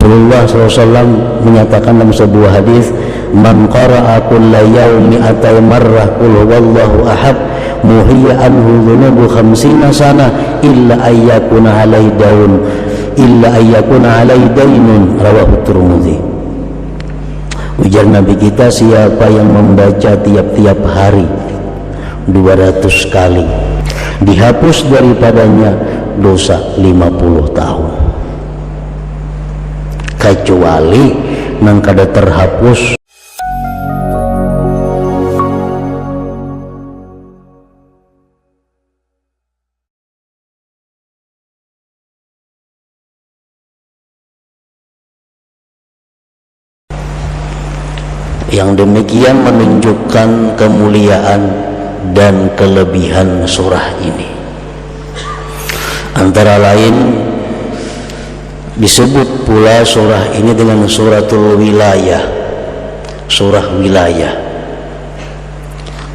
Rasulullah SAW menyatakan dalam sebuah hadis, man qara'a kulla yaumi mi'atai marrah qul huwallahu ahad muhiya anhu dhunubu 50 sana illa ayyakuna alaihi daun illa ayyakuna alaihi dainun, rawahu Tirmidzi. Ujar Nabi kita, siapa yang membaca tiap-tiap hari 200 kali, dihapus daripadanya dosa 50 tahun, kecuali nang kada terhapus yang demikian menunjukkan kemuliaan dan kelebihan surah ini. Antara lain disebut pula surah ini dengan suratul wilayah, surah wilayah,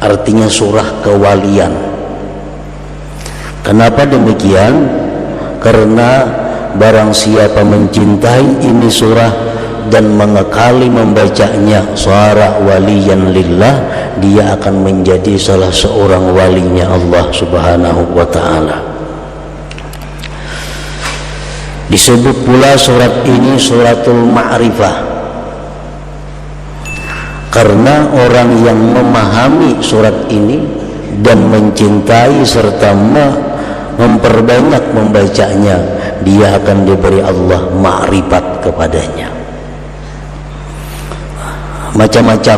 artinya surah kewalian. Kenapa demikian? Karena barang siapa mencintai ini surah dan mengekali membacanya suara waliyan lillah, dia akan menjadi salah seorang walinya Allah Subhanahu wa ta'ala. Disebut pula surat ini suratul ma'rifah karena orang yang memahami surat ini dan mencintai serta memperbanyak membacanya, dia akan diberi Allah ma'rifat kepadanya. Macam-macam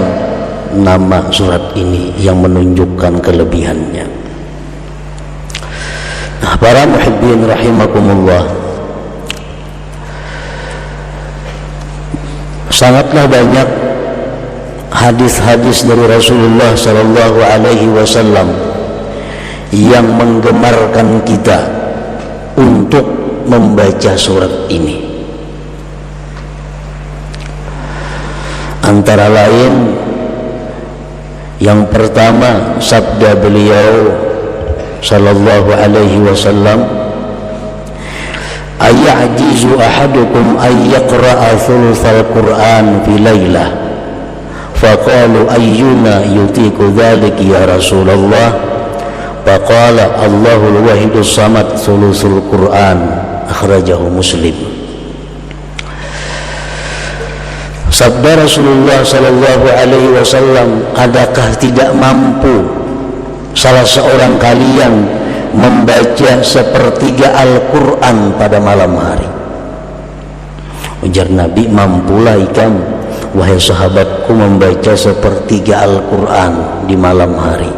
nama surat ini yang menunjukkan kelebihannya. Nah, para muhibbin rahimakumullah, sangatlah banyak hadis-hadis dari Rasulullah sallallahu alaihi wasallam yang menggemarkan kita untuk membaca surat ini. Antara lain, yang pertama sabda beliau sallallahu alaihi wasallam, ayajizu ahadukum ay yaqra'a thulutsal Qur'an fi lailah, faqalu ayyuna yutiku dzalik ya Rasulullah, faqala Allahul wahidus samad thulutsul Qur'an, akhrajahu Muslim. Sabda Rasulullah sallallahu alaihi wasallam, adakah tidak mampu salah seorang kalian membaca sepertiga Al-Quran pada malam hari? Ujar Nabi, mampulah ikam wahai sahabatku membaca sepertiga Al-Quran di malam hari.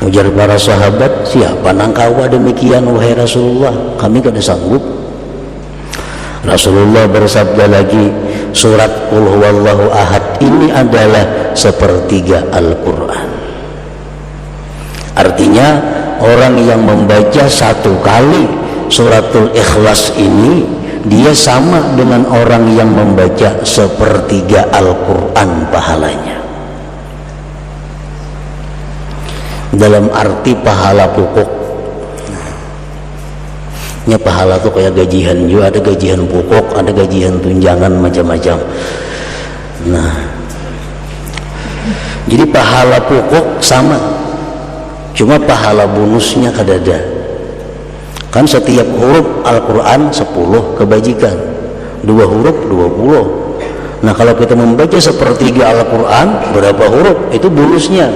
Ujar para sahabat, siapa nangkawa demikian wahai Rasulullah, kami kada sanggup. Rasulullah bersabda lagi, surat Qul huwallahu ahad ini adalah sepertiga Al-Quran. Artinya orang yang membaca satu kali suratul Ikhlas ini, dia sama dengan orang yang membaca sepertiga Al-Quran pahalanya. Dalam arti pahala pokok. Pahala tuh kayak gajian juga, ada gajian pokok, ada gajian tunjangan, macam-macam. Nah, jadi pahala pokok sama, cuma pahala bonusnya kadada. Kan setiap huruf Al-Quran 10 kebajikan, 2 huruf 20. Nah, kalau kita membaca sepertiga Al-Quran, berapa huruf? Itu bonusnya.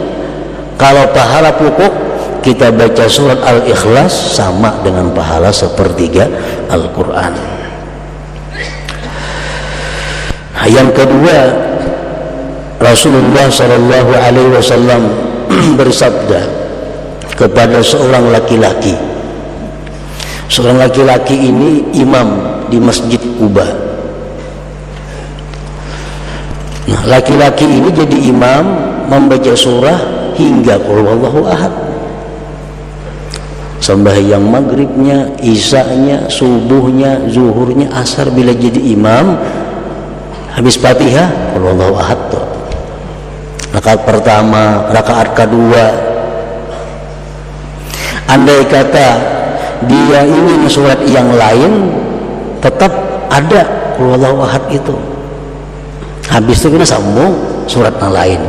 Kalau pahala pokok kita baca surat Al-Ikhlas, sama dengan pahala sepertiga Al-Quran. Nah, yang kedua, Rasulullah sallallahu alaihi wasallam bersabda kepada seorang laki-laki. Seorang laki-laki ini imam di Masjid Quba. Nah, laki-laki ini jadi imam membaca surah hingga Qul huwallahu ahad. Sembahyang maghribnya, isanya, subuhnya, zuhurnya, asar, bila jadi imam habis Fatihah Qul huwallahu ahad tuh. Rakaat pertama, rakaat kedua, andai kata dia ingin surat yang lain tetap ada qul huwallahu ahad itu. Habis itu kita sambung surat yang lain.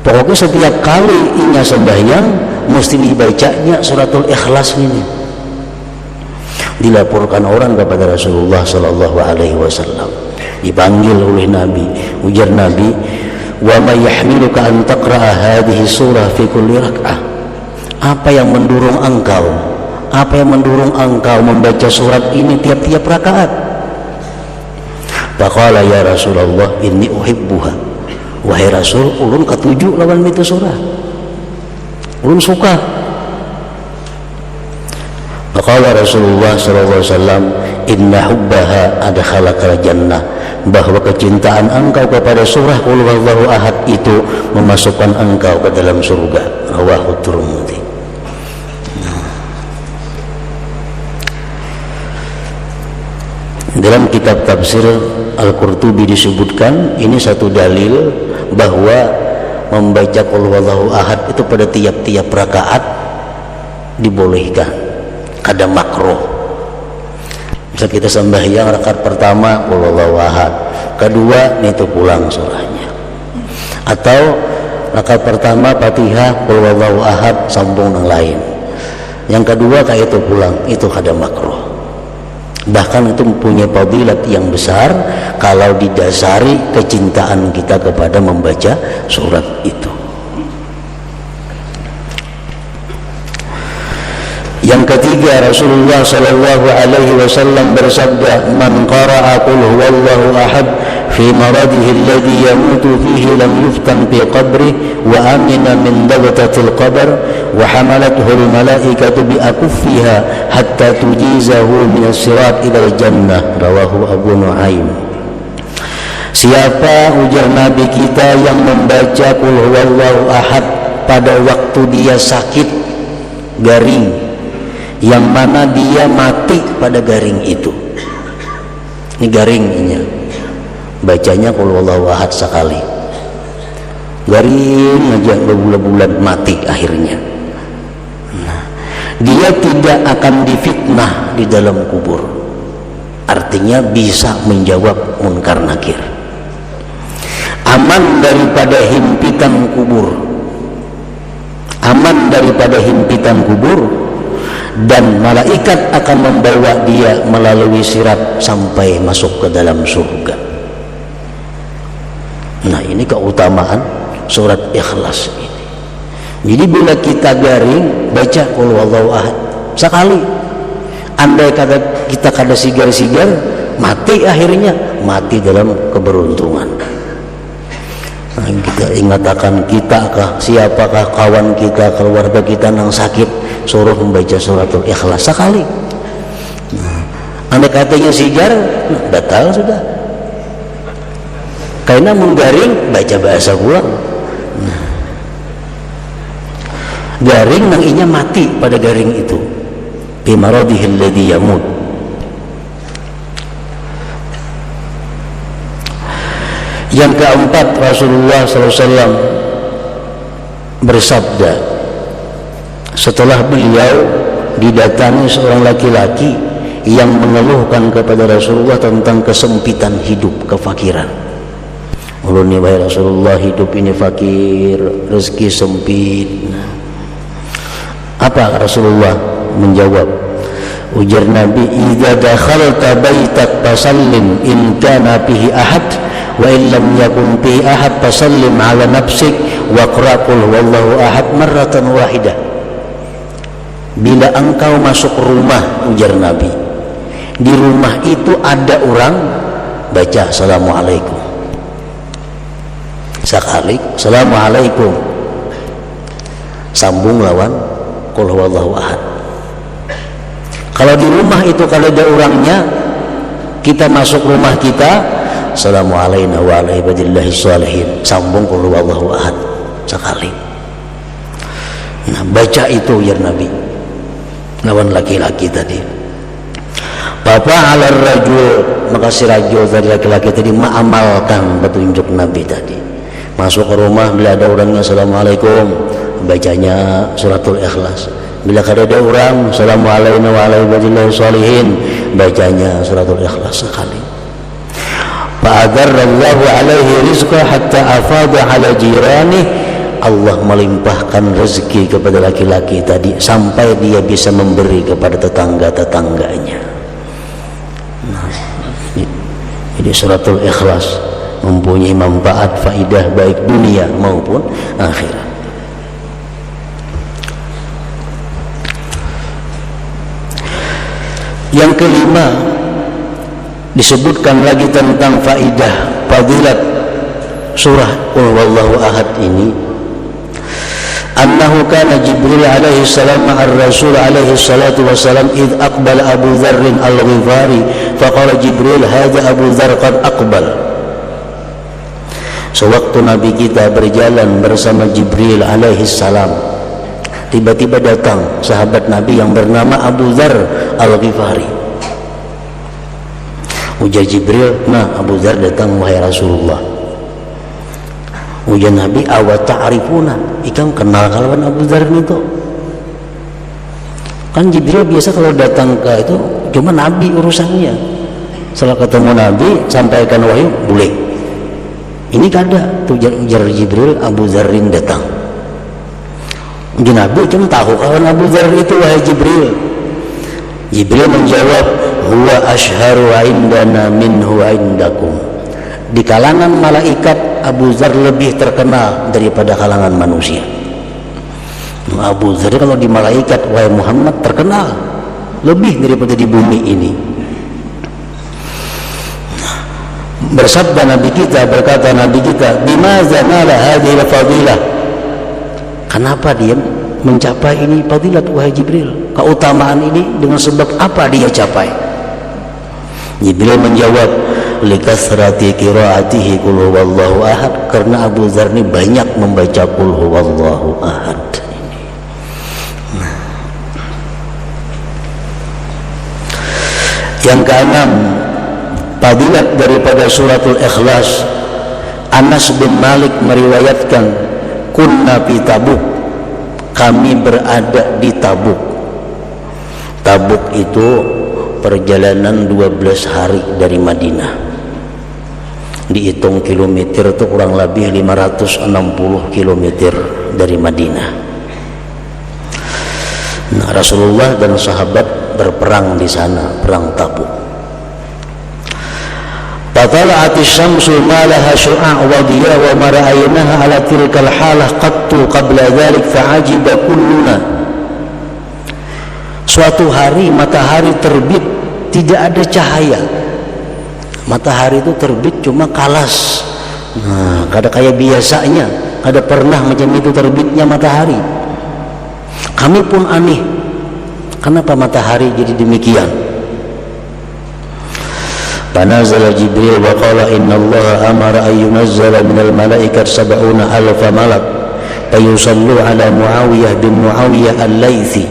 Pokoknya setiap kali inya sembahyang mesti dibacanya suratul Ikhlas ini. Dilaporkan orang kepada Rasulullah sallallahu alaihi wasallam. Dipanggil oleh Nabi, ujar Nabi, "Wa ma yahmiluka an taqra'a hadhihi surah fi kulli rak'ah?" Apa yang mendorong engkau? Apa yang mendorong engkau membaca surat ini tiap-tiap rakaat? Faqala ya Rasulullah inni uhibbuha. Wahai Rasul, ulun katuju lawan itu surah. Ulun suka. Faqala Rasulullah sallallahu alaihi wasallam inna hubbaha adkhalakal jannah. Bahwa kecintaan engkau kepada surah Qul huwallahu ahad itu memasukkan engkau ke dalam surga. Rawahu Tirmidzi. Dalam kitab tafsir Al-Qurtubi disebutkan ini satu dalil bahwa membaca Qul huwallahu ahad itu pada tiap-tiap rakaat dibolehkan, kada makruh. Misal kita sembahyang rakaat pertama Qul huwallahu ahad, kedua itu pulang surahnya, atau rakaat pertama Fatihah Qul huwallahu ahad sambung yang lain, yang kedua kayak itu pulang, itu kada makruh. Bahkan itu mempunyai fadilat yang besar kalau didasari kecintaan kita kepada membaca surat itu. Yang ketiga, Rasulullah sallallahu alaihi wasallam bersabda, "Man qara'a qul huwallahu ahad fi maradihi alladhi yamutu fihi lam yuftan fi qabrihi wa amina min dagtatil qabr wa hamalathu al-malaikatu bi akuffiha hatta tujizahu min as-sirat ila al-jannah." Rawahu Abu Nuaim. Siapa, ujar Nabi kita, yang membaca qul huwallahu ahad pada waktu dia sakit garing, yang mana dia mati pada garing itu. Ini garingnya, bacanya qul huwallahu ahad sekali, garing aja berbulan-bulan mati akhirnya. Nah, dia tidak akan difitnah di dalam kubur, artinya bisa menjawab munkar nakir, aman daripada himpitan kubur, aman daripada himpitan kubur, dan malaikat akan membawa dia melalui sirat sampai masuk ke dalam surga. Nah, ini keutamaan surat Ikhlas ini. Jadi bila kita garing baca qul huwallahu ahad sekali, andai kata kita kada sigar-sigar, mati akhirnya, mati dalam keberuntungan. Nah, kita ingatkan kita kah, siapakah kawan kita, keluarga kita yang sakit, suruh membaca suratul Ikhlas sekali. Nah, andai katanya sigar, nah, batal sudah. Karena menggaring baca bahasa pulang. Nah, garing nang inya mati pada garing itu. Bi maradihi alladhi yamut. Yang keempat, Rasulullah SAW bersabda setelah beliau didatangi seorang laki-laki yang mengeluhkan kepada Rasulullah tentang kesempitan hidup, kefakiran. Ulun wahai Rasulullah, hidup ini fakir, rezeki sempit. Apa Rasulullah menjawab? Ujar Nabi, "Idza dakhalta baitak fasallim in kana fihi ahad wa in lam yakun fihi ahad fasallim ala nafsik wa qra qul huwallahu ahad marratan wahidah." Bila engkau masuk rumah, ujar Nabi, di rumah itu ada orang, baca assalamualaikum sekali, assalamualaikum, sambung lawan qul huwallahu ahad. Kalau di rumah itu kalau ada orangnya, kita masuk rumah kita, assalamualaikum wa ala ibadillahi sholihin, sambung qul huwallahu ahad sekali. Nah, baca itu ya Nabi lawan laki-laki tadi. Bapak ala rajul, maka si rajul dari laki-laki tadi mengamalkan petunjuk Nabi tadi. Masuk ke rumah, bila ada orangnya assalamualaikum, bacanya suratul Ikhlas. Bila kada ada orang, assalamualaikum wa ala ibadillahi sholihin, bacanya suratul Ikhlas sekali. Fa'adarrallahu alaihi rizqa hatta afada ala jirani. Allah melimpahkan rezeki kepada laki-laki tadi sampai dia bisa memberi kepada tetangga-tetangganya. Nah, jadi suratul Ikhlas mempunyai manfaat faidah baik dunia maupun akhirat. Yang kelima, disebutkan lagi tentang faidah fadilat surah Qul Huwallahu Ahad ini. Annahu kana Jibril alaihi salam ma'ar Rasul alaihi salatu wassalam id aqbala Abu Dzar al-Ghifari faqala Jibril hadza Abu Dzar qad aqbal. Sewaktu Nabi kita berjalan bersama Jibril alaihi salam, tiba-tiba datang sahabat Nabi yang bernama Abu Dzar al-Ghifari. Ujar Jibril, "Nah, Abu Dzar datang wahai Rasulullah." Ujar Nabi, "Awa ta'rifuna?" Ikam kenal kalawan Abu Dzar itu? Kan Jibril biasa kalau datang ke itu cuma Nabi urusannya. Setelah ketemu Nabi sampaikan wahyu, boleh. Ini kada. Ujar Jibril, Abu Dzarin datang. Ujar Nabi cuma tahu kawan Abu Dzar itu wahai Jibril. Jibril menjawab, "Huwa ashharu indana minhu indakum." Di kalangan malaikat Abu Dzar lebih terkenal daripada kalangan manusia. Abu Dzar kalau di malaikat wahai Muhammad terkenal lebih daripada di bumi ini. Bersabda Nabi kita, berkata Nabi kita, "Bimaza nala hadhihi fadilah?" Kenapa dia mencapai ini fadilat wahai Jibril? Keutamaan ini dengan sebab apa dia capai? Jibril menjawab, "Likasrati qiraatihi qul huwallahu ahad." Karena Abu Dzar ini banyak membaca qul huwallahu ahad. Yang keenam, fadilat daripada suratul Ikhlas. Anas bin Malik meriwayatkan, "Kunna fi Tabuk." Kami berada di Tabuk. Tabuk itu perjalanan 12 hari dari Madinah. Dihitung kilometer itu kurang lebih 560 kilometer dari Madinah. Nah, Rasulullah dan sahabat berperang di sana, perang Tabuk. Fatala'atis syamsu ma laha syu'a' wa diya wa ma ra'aynaha ala tilkal halah qattu qabla dhalik fa'ajiba kulluna. Suatu hari matahari terbit, tidak ada cahaya. Matahari itu terbit cuma kalas. Nah, kada kayak biasanya, kada pernah macam itu terbitnya matahari. Kami pun aneh, kenapa matahari jadi demikian? Fanazala Jibril wa qala inna Allah amara an yunazzala minal malaikat 70,000 malak fayusallu ala Muawiyah bin Muawiyah al-Laythi.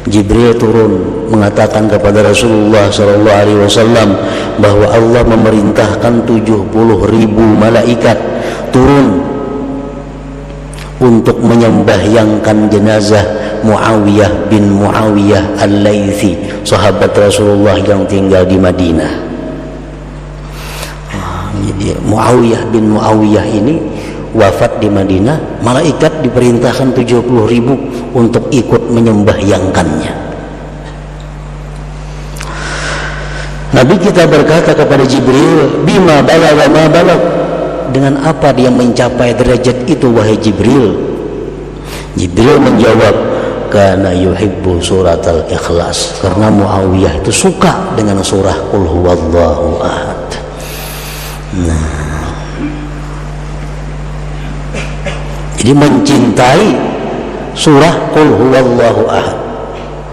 Jibril turun mengatakan kepada Rasulullah SAW bahwa Allah memerintahkan 70.000 malaikat turun untuk menyembahyangkan jenazah Muawiyah bin Muawiyah al-Laythi, sahabat Rasulullah yang tinggal di Madinah. Jadi Muawiyah bin Muawiyah ini wafat di Madinah, malaikat diperintahkan 70.000 untuk ikut menyembahyangkannya. Nabi kita berkata kepada Jibril, "Bima balagha ma balag?" Dengan apa dia mencapai derajat itu wahai Jibril? Jibril menjawab, "Kana yuhibbu suratal Ikhlas." Karena Muawiyah itu suka dengan surah Qul Huwallahu Ahad. Nah, jadi mencintai surah Qul Huwallahu Ahad,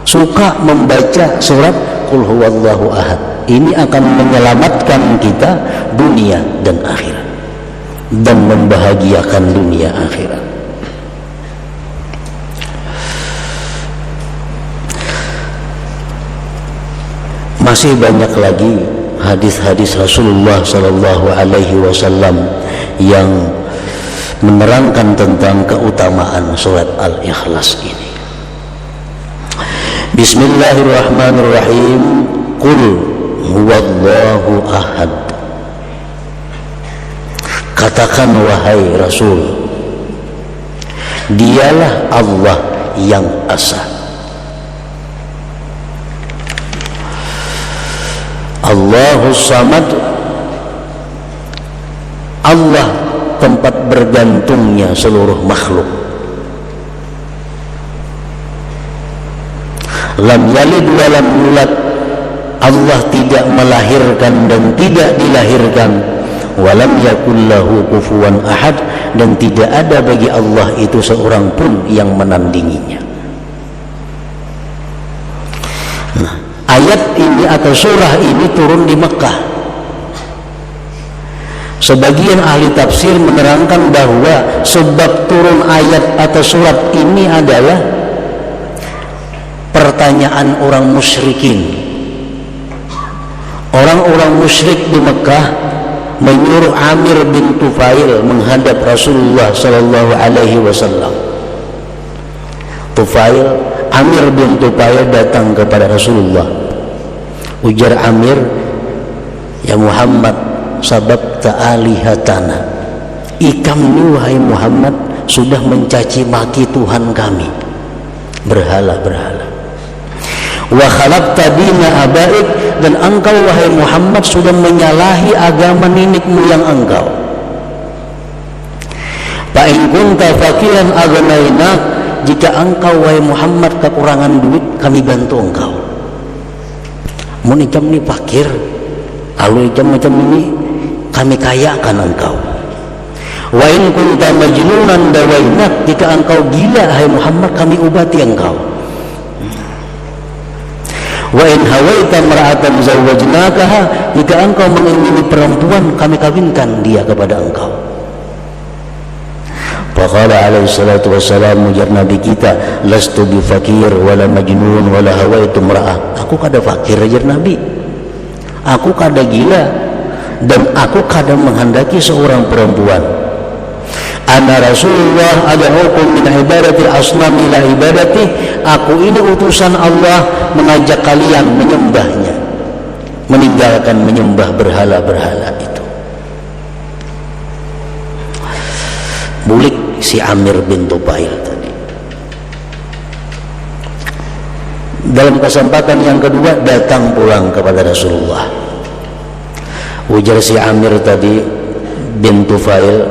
suka membaca surat Qul Huwallahu Ahad. Ini akan menyelamatkan kita dunia dan akhirat dan membahagiakan dunia akhirat. Masih banyak lagi hadis-hadis Rasulullah sallallahu alaihi wasallam yang menerangkan tentang keutamaan surat Al-Ikhlas ini. Bismillahirrahmanirrahim. Qul huwallahu ahad. katakan wahai Rasul, dialah Allah yang esa. Allahus Samad, Allah tempat bergantungnya seluruh makhluk. Lam yalid wa lam yulad, Allah tidak melahirkan dan tidak dilahirkan. Walam yakul lahu kufuwan ahad, dan tidak ada bagi Allah itu seorang pun yang menandinginya. Nah, ayat ini atau surah ini turun di Mekah. Sebagian ahli tafsir menerangkan bahwa sebab turun ayat atau surat ini adalah pertanyaan orang musyrikin. Orang-orang musyrik di Mekah menyuruh Amir bin Tufail menghadap Rasulullah sallallahu alaihi wasallam. Amir bin Tufail datang kepada Rasulullah. Ujar Amir, ya Muhammad, sababta alihatana, ikam wahai Muhammad sudah mencaci maki Tuhan kami, berhala-berhala. Wa khalaqta dina abaik, dan engkau wahai Muhammad sudah menyalahi agama nenek moyang engkau. Fa in kunta faqiran aghnayna, jika engkau wahai Muhammad kekurangan duit, kami bantu engkau. Mun icam ni fakir, kalau icam macam ini kami kayakan engkau. Wa in kunta majnunan dawainak, jika engkau gila hai Muhammad kami obati engkau. Wa in hawaita mar'atan zawwajnakaha, jika engkau mengingini perempuan kami kawinkan dia kepada engkau. Faqala alaihi salatu wassalam, ujar Nabi kita, lastu bi fakir wala majnun wala hawaitu mar'ah. Aku kada fakir, ujar Nabi, aku kada gila dan aku kada menghendaki seorang perempuan. Ana Rasulullah ad'ukum min ibadatil asnam ila ibadati, aku ini utusan Allah mengajak kalian menyembahnya, meninggalkan menyembah berhala-berhala itu. Bulik si Amir bin Tufail tadi. Dalam kesempatan yang kedua datang pulang kepada Rasulullah. Ujar si Amir tadi bin Tufail,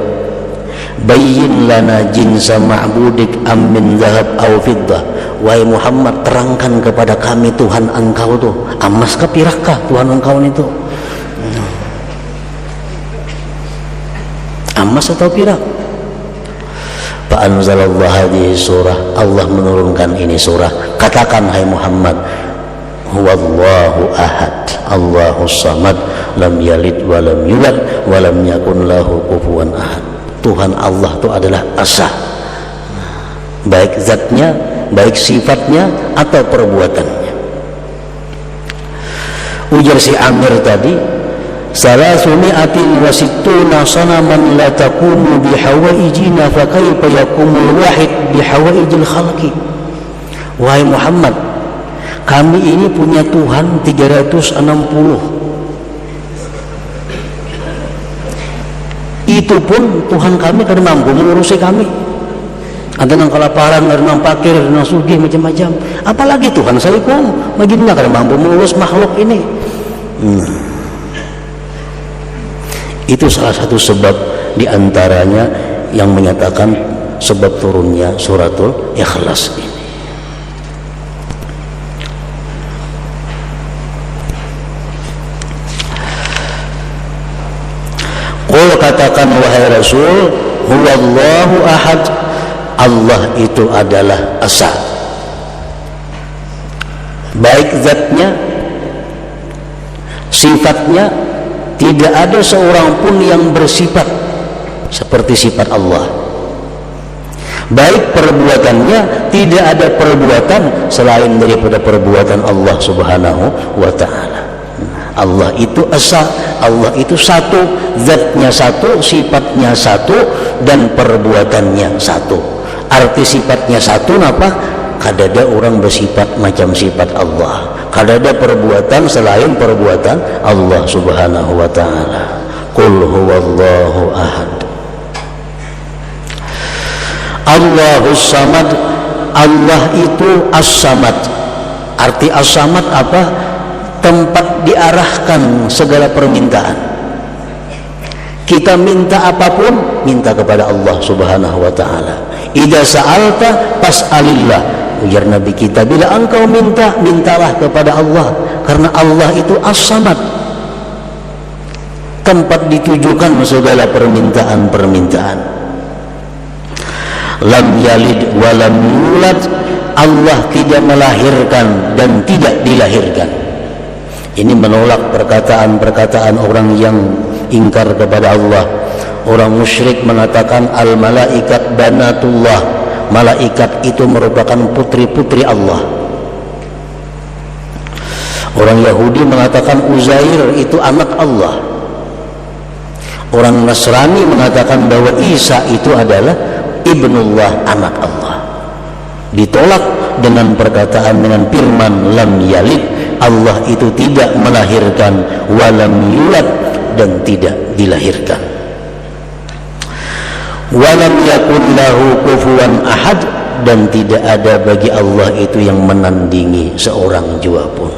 bayyin lana jinsa ma'budik am min zahab aw fiddah. Wahai Muhammad, terangkan kepada kami Tuhan engkau tuh emas kah perak kah Tuhan engkau itu? Emas atau perak? Fa anzalallahu hadhihi surah, Allah menurunkan ini surah. Katakan hai Muhammad, huwallahu ahad, Allahus samad, lam yalid wa lam yulad wa lam yakun lahu kufuwan ahad. Tuhan Allah itu adalah esa, baik zatnya, baik sifatnya atau perbuatannya. Ujar si Amir tadi, salasuni'atin wa sittuna sanaman la taqumu bihawaijina fa kaifa yaqumul wahid bihawaijil khalqi. Wahai Muhammad, kami ini punya Tuhan 360. Itu pun Tuhan kami kada mampu mengurusi kami. Ada nang kelaparan, ada nang pakir, ada nang sugih, macam-macam. Apalagi Tuhan saya pun baginda kada mampu mengurus makhluk ini. Itu salah satu sebab diantaranya yang menyatakan sebab turunnya suratul Ikhlas ini. Qul, katakan wahai Rasul, huwallahu ahad, Allah itu adalah esa, baik zatnya, sifatnya, tidak ada seorang pun yang bersifat seperti sifat Allah. Baik perbuatannya, tidak ada perbuatan selain daripada perbuatan Allah subhanahu wa ta'ala. Allah itu esa, Allah itu satu, zatnya satu, sifatnya satu, dan perbuatannya satu. Arti sifatnya satu apa? Kadada orang bersifat macam sifat Allah, kadada perbuatan selain perbuatan Allah subhanahu wa ta'ala. Qul huwallahu ahad. Allahus samad, Allah itu as-samad. Arti as-samad apa? Tempat diarahkan segala permintaan. Kita minta apapun, minta kepada Allah Subhanahu wa ta'ala. Idza sa'alta fas'alillah. Ujar Nabi kita, bila engkau minta, mintalah kepada Allah, karena Allah itu as-samad, tempat ditujukan segala permintaan-permintaan. Lam yalid wa lam yulad, Allah tidak melahirkan dan tidak dilahirkan. Ini menolak perkataan-perkataan orang yang ingkar kepada Allah. Orang musyrik mengatakan al-malaikat banatullah, malaikat itu merupakan putri-putri Allah. Orang Yahudi mengatakan Uzair itu anak Allah. Orang Nasrani mengatakan bahwa Isa itu adalah ibnullah, anak Allah. Ditolak dengan perkataan, dengan firman lam yalid, Allah itu tidak melahirkan, walam yulad, dan tidak dilahirkan. Walam yakun lahu kufuwan ahad, dan tidak ada bagi Allah itu yang menandingi seorang jua pun.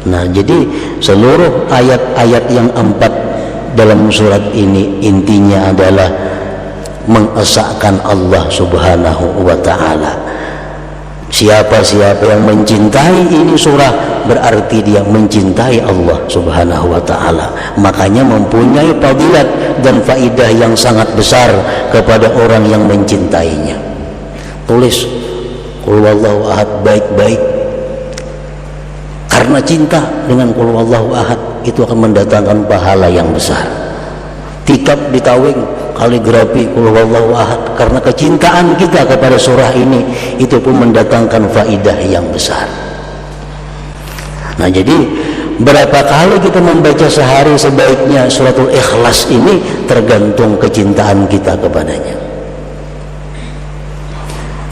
Nah, jadi seluruh ayat-ayat yang 4 dalam surat ini intinya adalah mengesahkan Allah Subhanahu wa ta'ala. Siapa-siapa yang mencintai ini surah, berarti dia mencintai Allah Subhanahu wa ta'ala. Makanya mempunyai fadilat dan faidah yang sangat besar kepada orang yang mencintainya. Tulis qul huwallahu ahad baik-baik, karena cinta dengan qul huwallahu ahad itu akan mendatangkan pahala yang besar. Tikap ditawing, kaligrafi qul huwallahu ahad, karena kecintaan kita kepada surah ini itu pun mendatangkan faidah yang besar. Nah, jadi berapa kali kita membaca sehari sebaiknya suratul Ikhlas ini tergantung kecintaan kita kepadanya.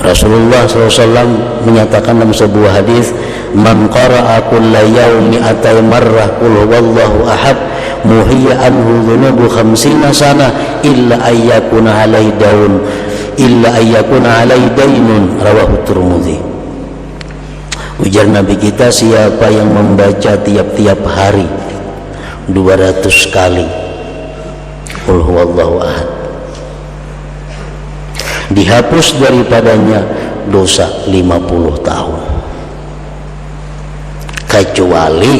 Rasulullah SAW menyatakan dalam sebuah hadis, man qara'a kulla yaumi atai marrah qul huwallahu ahad muhiya anhu dhunubu 50 sana illa ayyakuna alai daun illa ayyakuna alai dainun, rawahu Tirmidzi. Ujar Nabi kita, siapa yang membaca tiap-tiap hari 200 kali qul huwallahu ahad, dihapus daripadanya dosa 50 tahun, kecuali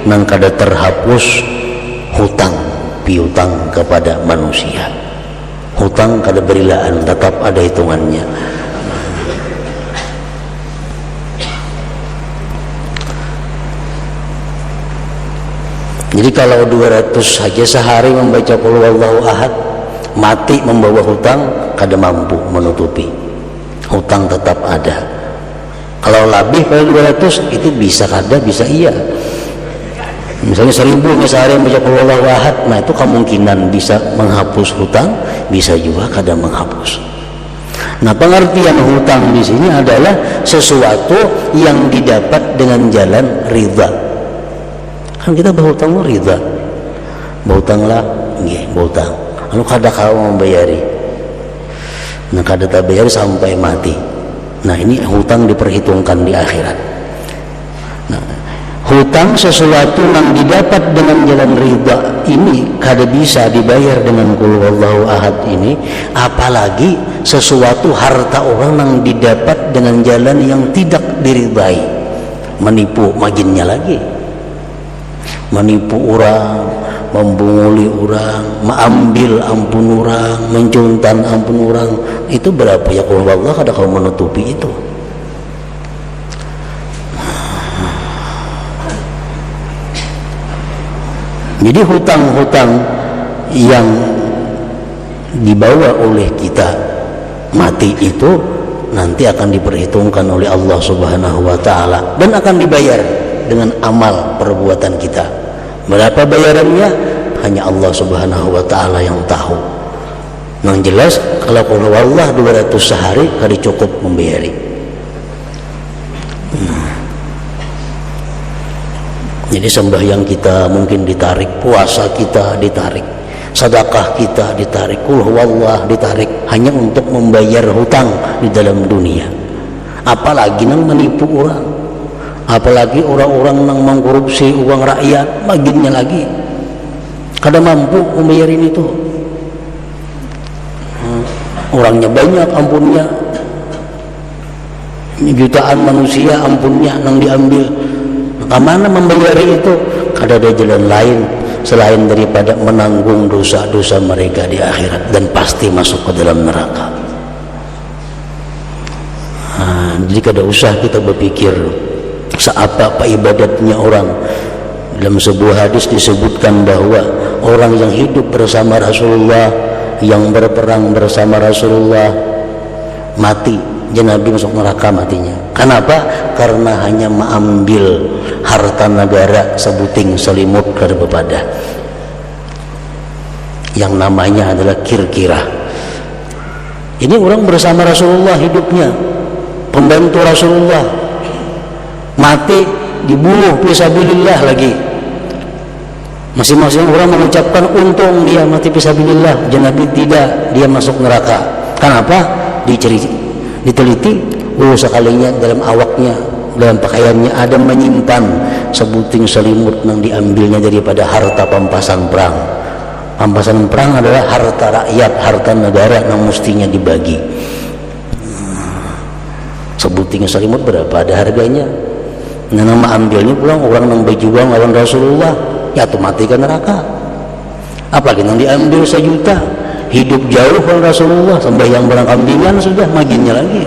nang kada terhapus hutang piutang kepada manusia. Hutang kada berilaan, tetap ada hitungannya. Jadi kalau 200 saja sehari membaca qul huwallahu ahad, mati membawa hutang, kada mampu menutupi. Hutang tetap ada. Kalau lebih dari 200 itu bisa kada, bisa iya. Misalnya 1000 sehari membaca qul huwallahu ahad, nah itu kemungkinan bisa menghapus hutang, bisa juga kada menghapus. Nah, pengertian hutang di sini adalah sesuatu yang didapat dengan jalan ridha. Kan kita berhutang ridha, berhutanglah, nggih, berhutang. Lalu kada kau membayari, nah kada tak bayar sampai mati. Nah, ini hutang diperhitungkan di akhirat. Nah, hutang sesuatu yang didapat dengan jalan ridha ini kada bisa dibayar dengan qul huwallahu ahad ini, apalagi sesuatu harta orang yang didapat dengan jalan yang tidak diridai. Menipu majinnya lagi, menipu orang, membunguli orang, mengambil ampun orang, mencuntan ampun orang, itu berapa ya qul huwallahu kada kau menutupi itu. Jadi hutang-hutang yang dibawa oleh kita mati itu nanti akan diperhitungkan oleh Allah Subhanahu wa ta'ala dan akan dibayar dengan amal perbuatan kita. Berapa bayarannya hanya Allah Subhanahu wa ta'ala yang tahu. Yang jelas kalau qul huwallahu 200 sehari kada cukup membayari. Jadi sembahyang kita mungkin ditarik, puasa kita ditarik, sedekah kita ditarik, qul huwallah ditarik hanya untuk membayar hutang di dalam dunia. Apalagi nang menipu orang, apalagi orang-orang nang mengkorupsi uang rakyat, bagiannya lagi kada mampu membayarin itu. Orangnya banyak, ampunnya jutaan manusia, ampunnya nang diambil. Kemana membayar itu? Kada ada jalan lain selain daripada menanggung dosa-dosa mereka di akhirat dan pasti masuk ke dalam neraka. Jadi kada usah kita berpikir seapa-apa ibadatnya orang. Dalam sebuah hadis disebutkan bahwa orang yang hidup bersama Rasulullah, yang berperang bersama Rasulullah, mati, Nabi masuk neraka matinya. Kenapa? Karena hanya mengambil harta negara sebuting selimut kada bepadah, yang namanya adalah kirkirah. Ini orang bersama Rasulullah hidupnya, pembantu Rasulullah, mati dibunuh fisabilillah lagi. Masing-masing orang mengucapkan untung dia mati fisabilillah, Nabi tidak, dia masuk neraka. Kenapa? Diteliti, sekalinya dalam awaknya, dalam pakaiannya ada menyimpan sebuting selimut yang diambilnya daripada harta pampasan perang. Pampasan perang adalah harta rakyat, harta negara yang mestinya dibagi. Sebuting selimut berapa ada harganya? Nah, nama ambilnya pulang orang yang berjuang lawan Rasulullah, ya tuh mati ke neraka. Apalagi yang diambil 1 juta, hidup jauh dengan Rasulullah, sembahyang barang kambingan sudah, maginnya lagi.